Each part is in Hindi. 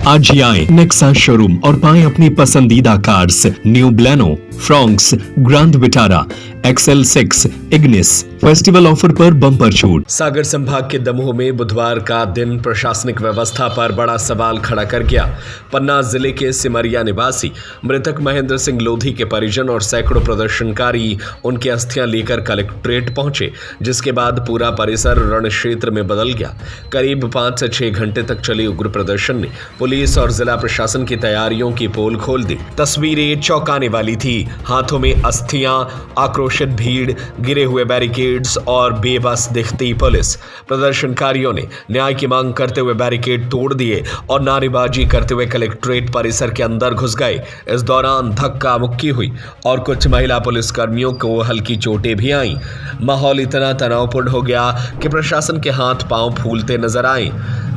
आज ही आए नेक्सा शोरूम और पाएं अपनी पसंदीदा cars. New Baleno, Fronx, grand Vitara, XL6, Ignis festival offer पर बम्पर छूट। सागर संभाग के दमोह में बुधवार का दिन प्रशासनिक व्यवस्था पर बड़ा सवाल खड़ा कर गया। पन्ना जिले के सिमरिया निवासी मृतक महेंद्र सिंह लोधी के परिजन और सैकड़ों प्रदर्शनकारी उनकी अस्थियां लेकर कलेक्ट्रेट पहुंचे, जिसके बाद पूरा परिसर रण क्षेत्र में बदल गया। करीब 5 से 6 घंटे तक चले उग्र प्रदर्शन ने पुलिस और जिला प्रशासन की तैयारियों की पोल खोल दी। तस्वीरें चौंकाने वाली थी। हाथों में अस्थियां, आक्रोशित भीड़, गिरे हुए बैरिकेड्स और बेबस दिखती पुलिस। प्रदर्शनकारियों ने न्याय की मांग करते हुए बैरिकेड तोड़ दिए और नारेबाजी करते हुए कलेक्ट्रेट परिसर के अंदर घुस गए। इस दौरान धक्का मुक्की हुई और कुछ महिला पुलिसकर्मियों को हल्की चोटें भी आईं। माहौल इतना तनावपूर्ण हो गया कि प्रशासन के हाथ पांव फूलते नजर आए।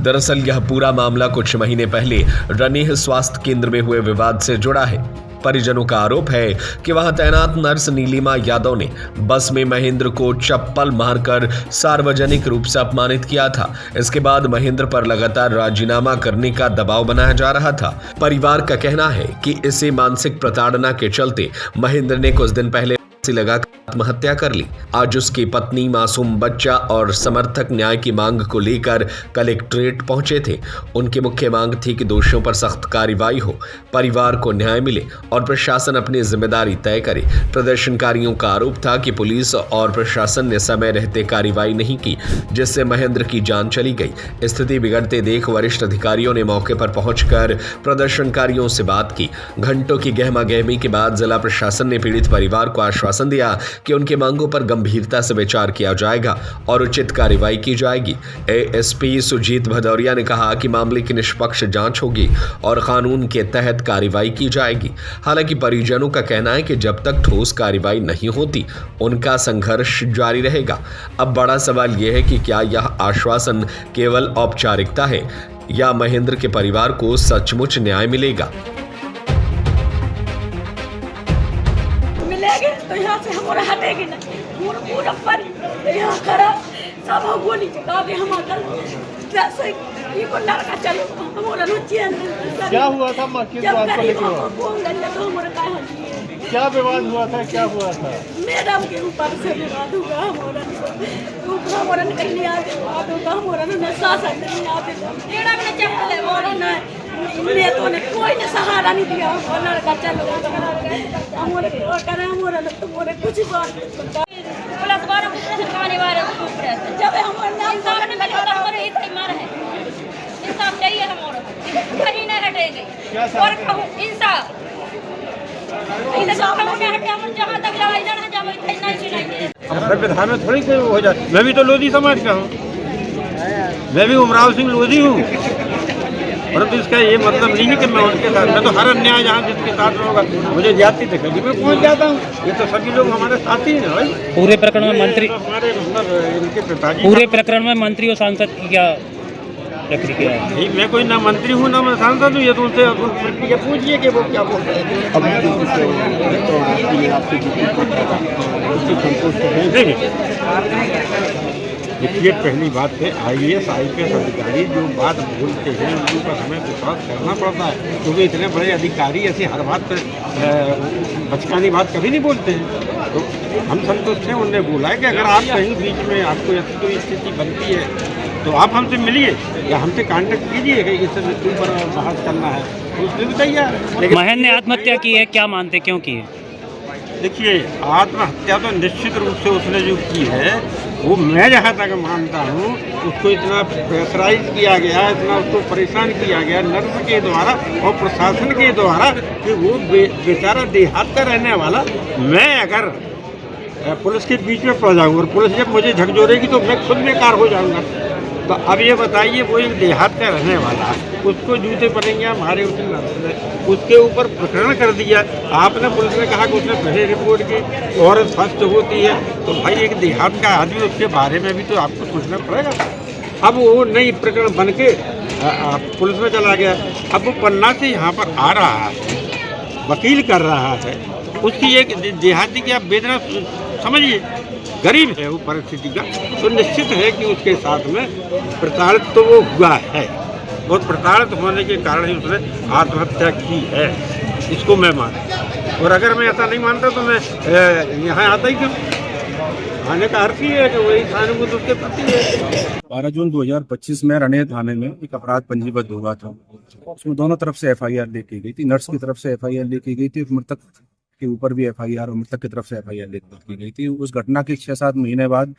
दरअसल यह पूरा मामला कुछ महीने पहले रनीह स्वास्थ्य केंद्र में हुए विवाद से जुड़ा है। परिजनों का आरोप है कि वहां तैनात नर्स नीलिमा यादव ने बस में महेंद्र को चप्पल मारकर सार्वजनिक रूप से अपमानित किया था। इसके बाद महेंद्र पर लगातार राजीनामा करने का दबाव बनाया जा रहा था। परिवार का कहना है कि इसे मानसिक प्रताड़ना के चलते महेंद्र ने कुछ दिन पहले लगाकर आत्महत्या कर ली। आज उसकी पत्नी, मासूम बच्चा और समर्थक न्याय की मांग को लेकर कलेक्ट्रेट पहुंचे थे। उनकी मुख्य मांग थी कि दोषियों पर सख्त कार्रवाई हो, परिवार को न्याय मिले और प्रशासन अपनी जिम्मेदारी तय करे। प्रदर्शनकारियों का आरोप था कि पुलिस और प्रशासन ने समय रहते कार्रवाई नहीं की, जिससे महेंद्र की जान चली गई। स्थिति बिगड़ते देख वरिष्ठ अधिकारियों ने मौके पर पहुंचकर प्रदर्शनकारियों से बात की। घंटों की गहमा गहमी के बाद जिला प्रशासन ने पीड़ित परिवार को आश्वासन दिया कि उनकी मांगों पर गंभीरता से विचार किया जाएगा और उचित कार्रवाई की जाएगी। एएसपी सुजीत भदौरिया ने कहा कि मामले की निष्पक्ष जांच होगी और कानून के तहत कार्रवाई की जाएगी। हालांकि परिजनों का कहना है कि जब तक ठोस कार्रवाई नहीं होती, उनका संघर्ष जारी रहेगा। अब बड़ा सवाल यह है कि क्या यह आश्वासन केवल औपचारिकता है या महेंद्र के परिवार को सचमुच न्याय मिलेगा। तो यहाँ से हमारा हटेगी ना, पूरा पर यहाँ खड़ा सब गोली चला दे हम कैसे ये को लड़का चलो हमारा रुचियन। क्या हुआ था मां, किस बात को लेकर तो हमारा क्या विवाद हुआ था, क्या हुआ था? मैडम के ऊपर से विवाद हुआ। हमारा निकलने आते हमारा ना शासन नहीं आते मैडम ने चप्पल है और ना नेतों ने कोई ने सहारा नहीं दिया। लड़का चलो हमारे तुम्हारे कुछ बात पुलिस वालों को सरकारी वालों को जब हमारे नाम सामने में तो हमारे इतने मार है। इंसाफ चाहिए हमारा, कहीं नहीं हटेंगे और इंसाफ नहीं हटे। हम जहाँ तक लड़ाई लड़ना जब इतना ही नहीं संविधान में थोड़ी कोई हो जाए। मैं भी तो लोधी समाज का हूँ, मैं भी उमराव सिंह लोधी हूँ। परंतु इसका ये मतलब नहीं है कि मैं उनके साथ, मैं तो हर अन्याय जहाँ जिसके साथ होगा मुझे जाती तकलीफ में पहुँच जाता हूँ। ये तो सभी लोग हमारे साथी हैं भाई। पूरे प्रकरण में मंत्री हमारे मतलब इनके पिताजी, पूरे प्रकरण में मंत्री और सांसद की क्या प्रतिक्रिया है? मैं कोई ना मंत्री हूँ ना मैं सांसद हूँ। ये तो उनसे प्रतिक्रिया पूछिए कि वो क्या बोलते हैं। देखिए, पहली बात है IAS IPS अधिकारी जो बात बोलते हैं उनके ऊपर हमें विश्वास करना पड़ता है, क्योंकि इतने बड़े अधिकारी ऐसी हर बात पर बचकानी बात कभी नहीं बोलते हैं। तो हम संतुष्ट हैं। उन्होंने बोला है कि अगर आप कहीं बीच में आपको ऐसी कोई स्थिति बनती है तो आप हमसे मिलिए या हमसे कांटेक्ट कीजिए कि इस ऋतु पर बहस करना है, तो उसमें भी तैयार है। महेंद्र ने आत्महत्या की है, क्या मानते, क्यों की है? देखिए, आत्महत्या तो निश्चित रूप से उसने जो की है वो मैं जहाँ तक मानता हूँ उसको इतना प्रेशराइज किया गया, इतना उसको परेशान किया गया नर्स के द्वारा और प्रशासन के द्वारा कि वो बेचारा देहात का रहने वाला, मैं अगर पुलिस के बीच में पड़ जाऊँगा और पुलिस जब मुझे झकझोरेगी तो मैं खुद बेकार हो जाऊँगा। तो अब ये बताइए, वो एक देहात का रहने वाला है, उसको जूते पड़ेंगे हमारे उस नर्स ने, उसके ऊपर प्रकरण कर दिया। आपने पुलिस ने कहा कि उसने पहले रिपोर्ट की और स्वस्थ होती है, तो भाई एक देहात का आदमी, उसके बारे में भी तो आपको सोचना पड़ेगा। अब वो नई प्रकरण बन के पुलिस में चला गया। अब वो पन्ना से यहाँ पर आ रहा है, वकील कर रहा है, उसकी एक देहाती की आप वेदना समझिए। गरीब है वो परिस्थिति का, तो निश्चित है कि उसके साथ में प्रताड़ित तो वो हुआ है। बहुत प्रताड़ित होने के कारण ही उसने आत्महत्या की है, इसको मैं मानता। और अगर मैं ऐसा नहीं मानता तो मैं यहाँ आता ही क्यों? आने का अर्थ ही है कि वही सहानुभूति उसके प्रति है। 12 जून 2025 में रने थाने में एक अपराध पंजीबद्ध हुआ था। उसमें दोनों तरफ से एफआईआर लिख की गई थी। नर्स की तरफ से एफआईआर लिख की गई थी, मृतक के ऊपर भी एफआईआर और मृतक की तरफ से एफआईआर लिख की गई थी। उस घटना के 6-7 महीने बाद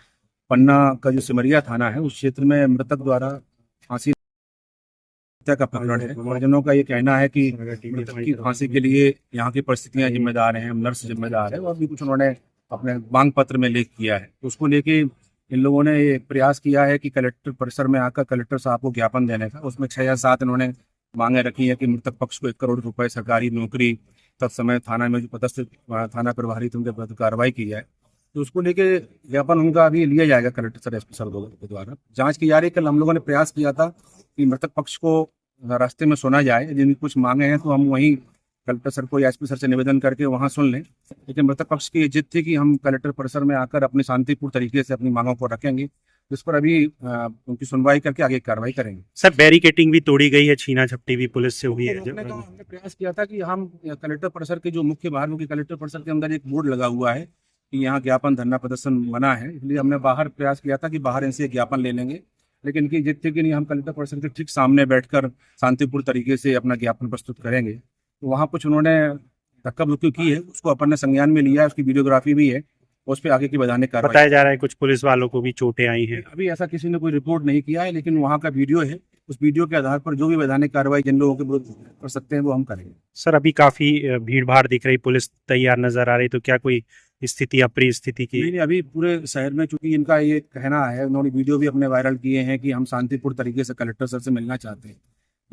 पन्ना का जो सिमरिया थाना है उस क्षेत्र में मृतक द्वारा फांसी हत्या का प्रकरण है। परिजनों का ये कहना है कि मृतक की फांसी के लिए यहाँ की परिस्थितियां जिम्मेदार हैं, नर्स जिम्मेदार है, और भी कुछ उन्होंने अपने मांग पत्र में लेख किया है। तो उसको लेके इन लोगों ने ये प्रयास किया है कि कलेक्टर परिसर में आकर कलेक्टर साहब को ज्ञापन देने का। उसमें 6 या 7 इन्होंने मांगे रखी है कि मृतक पक्ष को 1 करोड़ रुपए सरकारी नौकरी, तत्समय थाना में जो पदस्थ थाना प्रभारी थे उनके विरुद्ध कार्रवाई की जाए। तो उसको लेके ज्ञापन उनका अभी लिया जाएगा कलेक्टर सर, एसपी सर के द्वारा। जांच की जा रही है। कल हम लोगों ने प्रयास किया था कि मृतक पक्ष को रास्ते में सुना जाए, जिनकी कुछ मांगे हैं तो हम वहीं कलेक्टर सर को या एसपी सर से निवेदन करके वहां सुन लें। लेकिन मृतक पक्ष की ये जिद थी कि हम कलेक्टर परिसर में आकर अपनी शांतिपूर्ण तरीके से अपनी मांगों को रखेंगे, जिस पर अभी उनकी सुनवाई करके आगे कार्रवाई करेंगे। सर बैरिकेटिंग भी तोड़ी गई है, छीना झपटी भी पुलिस से हुई है। हमने प्रयास किया था कि हम कलेक्टर परिसर के जो मुख्य बाहर की कलेक्टर परिसर के अंदर एक बोर्ड लगा हुआ है कि यहाँ ज्ञापन धरना प्रदर्शन मना है, इसलिए हमने बाहर प्रयास किया था कि बाहर इनसे ज्ञापन ले लेंगे। लेकिन इनकी जिद थी कि नहीं, हम कलेक्टर परिसर के ठीक सामने बैठकर शांतिपूर्ण तरीके से अपना ज्ञापन प्रस्तुत करेंगे। तो वहाँ कुछ उन्होंने धक्का मुक्की की है, उसको अपन ने संज्ञान में लिया है, उसकी वीडियोग्राफी भी है, उस पर आगे की वैधानिक कार्रवाई। बताया जा रहा है कुछ पुलिस वालों को भी चोटें आई हैं। अभी ऐसा किसी ने कोई रिपोर्ट नहीं किया है, लेकिन वहाँ का वीडियो है, उस वीडियो के आधार पर जो भी वैधानिक कार्रवाई जिन लोगों के विरुद्ध कर सकते हैं वो हम करेंगे। सर अभी काफी भीड़ भाड़ दिख रही, पुलिस तैयार नजर आ रही, तो क्या कोई स्थिति अप्रिय स्थिति की? नहीं, अभी पूरे शहर में चूंकि इनका ये कहना है, उन्होंने वीडियो भी अपने वायरल किए हैं कि हम शांतिपूर्ण तरीके से कलेक्टर सर से मिलना चाहते हैं,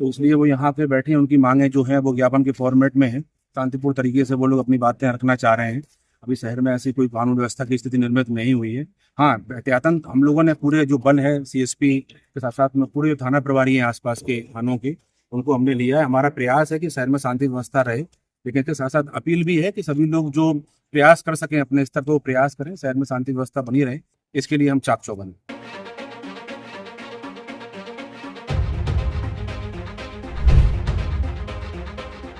तो इसलिए वो यहाँ पे बैठे हैं। उनकी मांगे जो है वो ज्ञापन के फॉर्मेट में है, शांतिपूर्ण तरीके से वो लोग अपनी बातें रखना चाह रहे हैं। अभी शहर में ऐसी कोई कानून व्यवस्था की स्थिति निर्मित नहीं हुई है। हाँ, एहतियातन हम लोगों ने पूरे जो बल है सीएसपी के साथ साथ में पूरे थाना प्रभारी हैं आसपास के थानों के, उनको हमने लिया है। हमारा प्रयास है कि शहर में शांति व्यवस्था रहे, लेकिन इसके साथ साथ अपील भी है कि सभी लोग जो प्रयास कर सकें अपने स्तर पर वो प्रयास करें, शहर में शांति व्यवस्था बनी रहे, इसके लिए हम चाक चौबंद।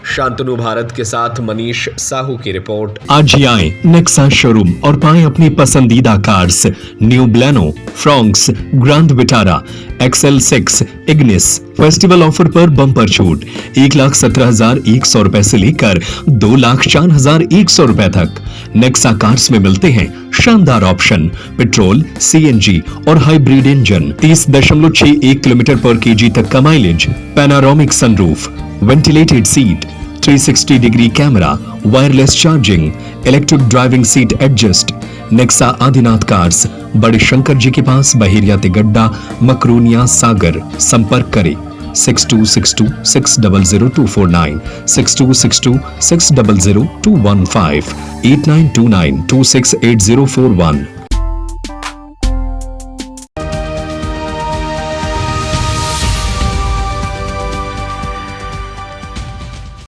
शांतनु भारत के साथ मनीष साहू की रिपोर्ट। आज ही आए नेक्सा शोरूम और पाएं अपनी पसंदीदा cars. New Baleno, Fronx, grand Vitara, XL6, Ignis festival offer पर बम्पर छूट 1,17,100 रुपए से लेकर 2,04,100 रुपए तक। नेक्सा कार्स में मिलते हैं शानदार ऑप्शन, पेट्रोल, CNG और हाइब्रिड इंजन, 30.61 किलोमीटर पर kg तक का mileage, panoramic sunroof, ventilated seat, 360 degree camera, wireless charging, electric driving seat adjust. Nexa Adinath cars, बड़े शंकर जी के पास, बहेरिया तिगड्डा, मकरूनिया सागर। संपर्क करें 6262600249, 6262600215, 8929268041।